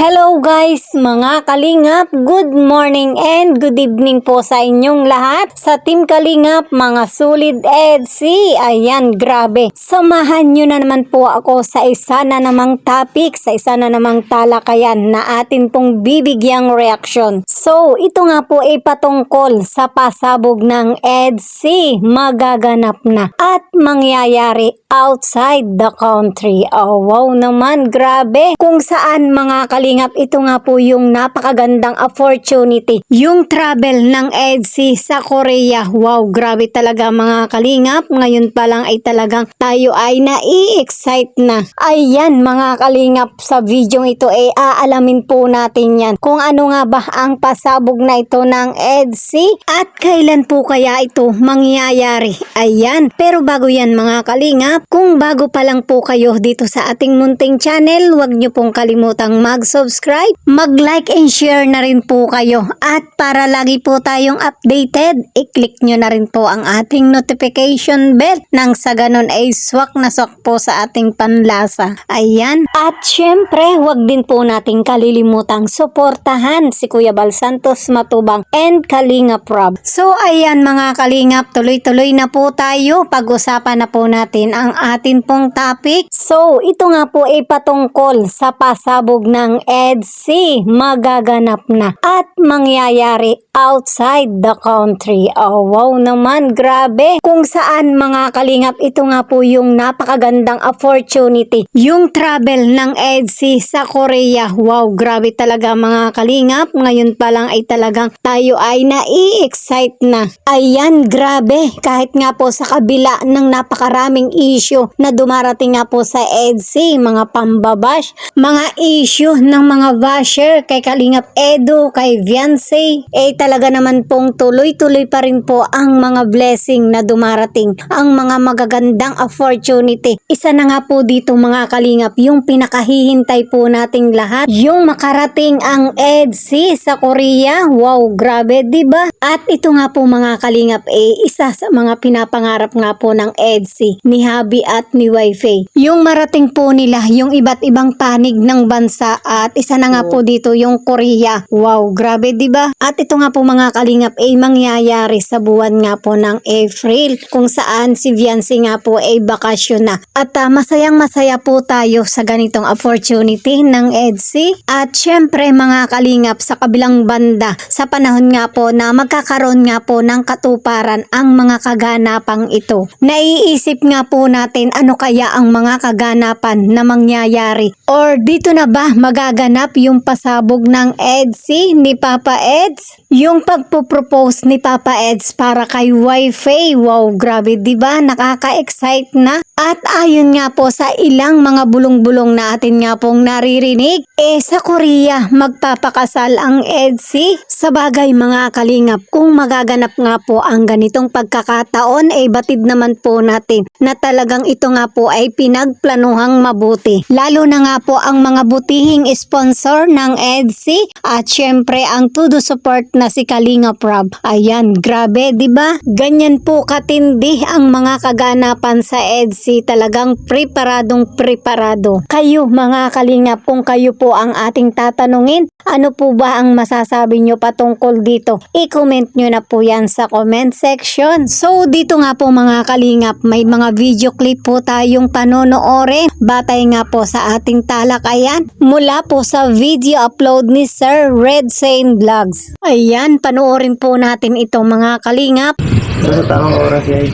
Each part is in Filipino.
Hello guys, mga Kalingap, good morning and good evening po sa inyong lahat. Sa Team Kalingap, mga solid EDC, ayan, grabe. Samahan nyo na naman po ako sa isa na namang topic, sa isa na namang talakayan na atin pong bibigyang reaksyon. So, ito nga po ay patungkol sa pasabog ng EDC, magaganap na at mangyayari outside the country. Oh, wow naman, grabe. Kung saan mga Kalingap, ito nga po yung napakagandang opportunity. Yung travel ng EDC sa Korea. Wow, grabe talaga mga Kalingap. Ngayon pa lang ay talagang tayo ay nai-excite na. Ayan mga Kalingap, sa video ito ay aalamin po natin yan. Kung ano nga ba ang pasabog na ito ng EDC at kailan po kaya ito mangyayari. Ayan, pero bago yan mga Kalingap, kung bago pa lang po kayo dito sa ating munting channel, huwag nyo pong kalimutang mag-subscribe, mag-like and share na rin po kayo. At para lagi po tayong updated, i-click nyo na rin po ang ating notification bell nang sa ganun ay swak na swak po sa ating panlasa. Ayan. At syempre, huwag din po nating kalilimutang suportahan si Kuya Bal Santos Matubang and Kalingap Rob. So ayan mga Kalingap, tuloy-tuloy na po tayo. Pag-usapan na po natin ang atin pong topic. So ito nga po ay patungkol sa pasabog ng EDC, magaganap na at mangyayari outside the country. Oh, wow naman, grabe. Kung saan mga Kalingap, ito nga po yung napakagandang opportunity. Yung travel ng EDC sa Korea. Wow, grabe talaga mga Kalingap. Ngayon pa lang ay talagang tayo ay nai-excite na. Ayan, grabe. Kahit nga po sa kabila ng napakaraming issue na dumarating nga po sa EDC, mga pambabash, mga issue ng mga basher kay Kalingap Edu, kay Viancy, talaga naman pong tuloy-tuloy pa rin po ang mga blessing na dumarating, ang mga magagandang opportunity. Isa na nga po dito mga Kalingap, yung pinakahihintay po nating lahat, yung makarating ang EDC sa Korea. Wow, grabe, diba? At ito nga po mga Kalingap, isa sa mga pinapangarap nga po ng EDC, ni Habi at ni Wi-Fi. Yung marating po nila, yung iba't ibang panig ng bansa, at isa na nga po dito yung Korea. Wow, grabe, diba? At ito nga po mga Kalingap ay mangyayari sa buwan nga po ng April, kung saan si Viancy nga po ay bakasyon na. At masayang masaya po tayo sa ganitong opportunity ng EDC. At syempre mga Kalingap, sa kabilang banda, sa panahon nga po na magkakaroon nga po ng katuparan ang mga kaganapang ito, naiisip nga po natin ano kaya ang mga kaganapan na mangyayari, or dito na ba magaganap yung pasabog ng EDC ni Papa Eds? Yung pagpo-propose ni Papa Eds para kay Wi-Fi. Wow, grabe, diba? Nakaka-excite na. At ayon nga po sa ilang mga bulong-bulong na atin nga pong naririnig, sa Korea magpapakasal ang EDC. Sa bagay mga Kalingap, kung magaganap nga po ang ganitong pagkakataon, batid naman po natin na talagang ito nga po ay pinagplanuhang mabuti. Lalo na nga po ang mga butihing sponsor ng EDC at syempre ang todo support na si Kalingap Rob. Ayan, grabe, diba? Ganyan po katindi ang mga kaganapan sa EDC. Talagang preparadong preparado. Kayo mga Kalingap, kung kayo po ang ating tatanungin, ano po ba ang masasabi nyo patungkol dito? I-comment nyo na po yan sa comment section. So dito nga po mga Kalingap, may mga video clip po tayong panonoorin batay nga po sa ating talakayan mula po sa video upload ni Sir Red Sane Vlogs. Ayan, panoorin po natin ito mga Kalingap. Sa tamang oras yan.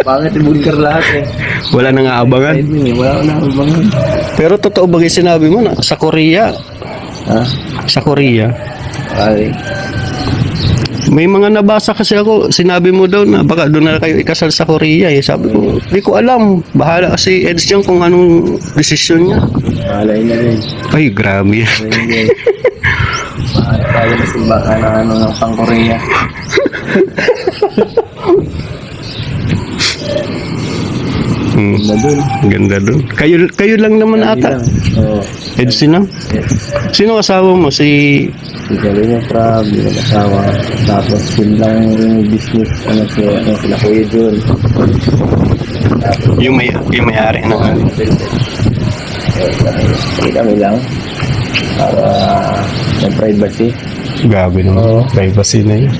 Bakit ibulgar lahat Wala nang aabangan. Wala na aabangan. Pero totoo ba yung sinabi mo na sa Korea? Ha? Sa Korea. Ay. May mga nabasa kasi ako, sinabi mo daw na baka doon na kayo ikasal sa Korea. Sabi ko, hindi ko alam. Bahala si Eds yan kung anong desisyon niya. Malay na rin. Ay, grabe. Mahal tayo na simbahan na ng pang-Korea. Ganda dun. Ganda dun. Kayo lang naman ata. Oo. Eds na? Yes. Sino kasama mo? Si Kalingap Rob, yung mag-asawa. Tapos yun lang yung business. Sila Kuya Jun. yung may-ari na. Kami lang. para may privacy. Grabe naman. Privacy na yun.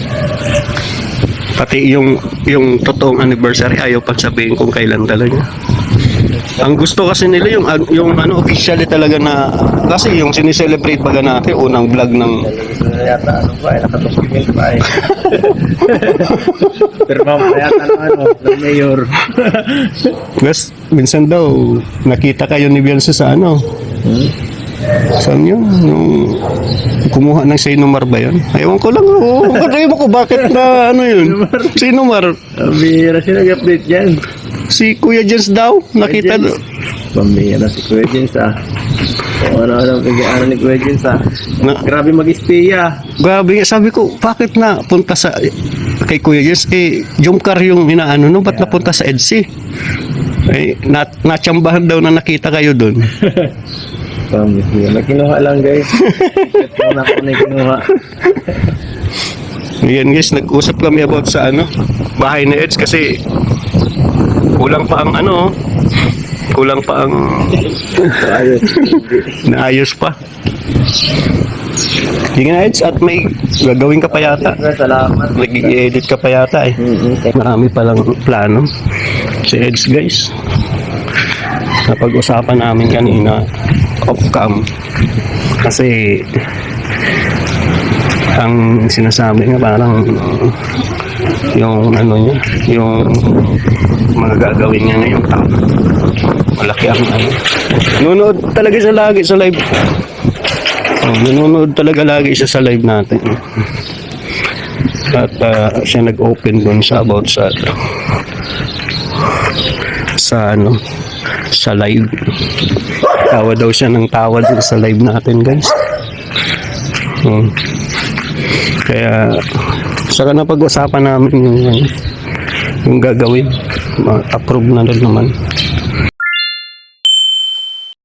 Pati yung totoong anniversary, ayaw pang sabihin kung kailan talaga. Ang gusto kasi nila yung ano, officially talaga na, kasi yung sinicelebrate baga natin, unang vlog ng, Gusto na yata, ano ba, nakadocument pa eh. Pero pa yata ng mayor. guys, minsan daw, nakita kayo ni Beyonce sa ano, saan yun? Yung kumuha ng Sinumar ba yun? Ewan ko lang. Ewan ko bakit na ano yun? Sinumar. Bihira siya nag-update dyan. Si Kuya Jens daw. Nakita Kuya Jens. Pambihira si Kuya Jens ah. Kung ano-ano pag-ano ni Kuya Jens ah. Grabe mag-espiya. Grabe. Sabi ko, bakit na punta sa kay Kuya Jens? Jomcar yung inaano no? Ba't napunta sa EDSI? Natsambahan daw na nakita kayo doon. Pambihira. Kinuha lang guys. Una ko na kinuha. Ayan guys, nag-usap kami about sa ano, bahay ni Eds kasi kulang pa ang ano, kulang pa ang Ayos. naayos pa. Sige na Eds, at may gagawin ka pa yata. Salamat. Nag-i-edit ka pa yata eh. Marami palang plano si Eds guys. Napag-usapan namin kanina off-cam kasi ang sinasabi nga parang yung ano niya, yung mga gagawin niya ngayong taon. Malaki ang ano. Nanonood talaga siya lagi sa live. Nanonood talaga lagi siya sa live natin. At siya nag-open dun sa about sa ano, sa live. Tawa daw siya ng tawa dun sa live natin guys. Kaya saka na pag-usapan namin yung gagawin. Approve na rin naman.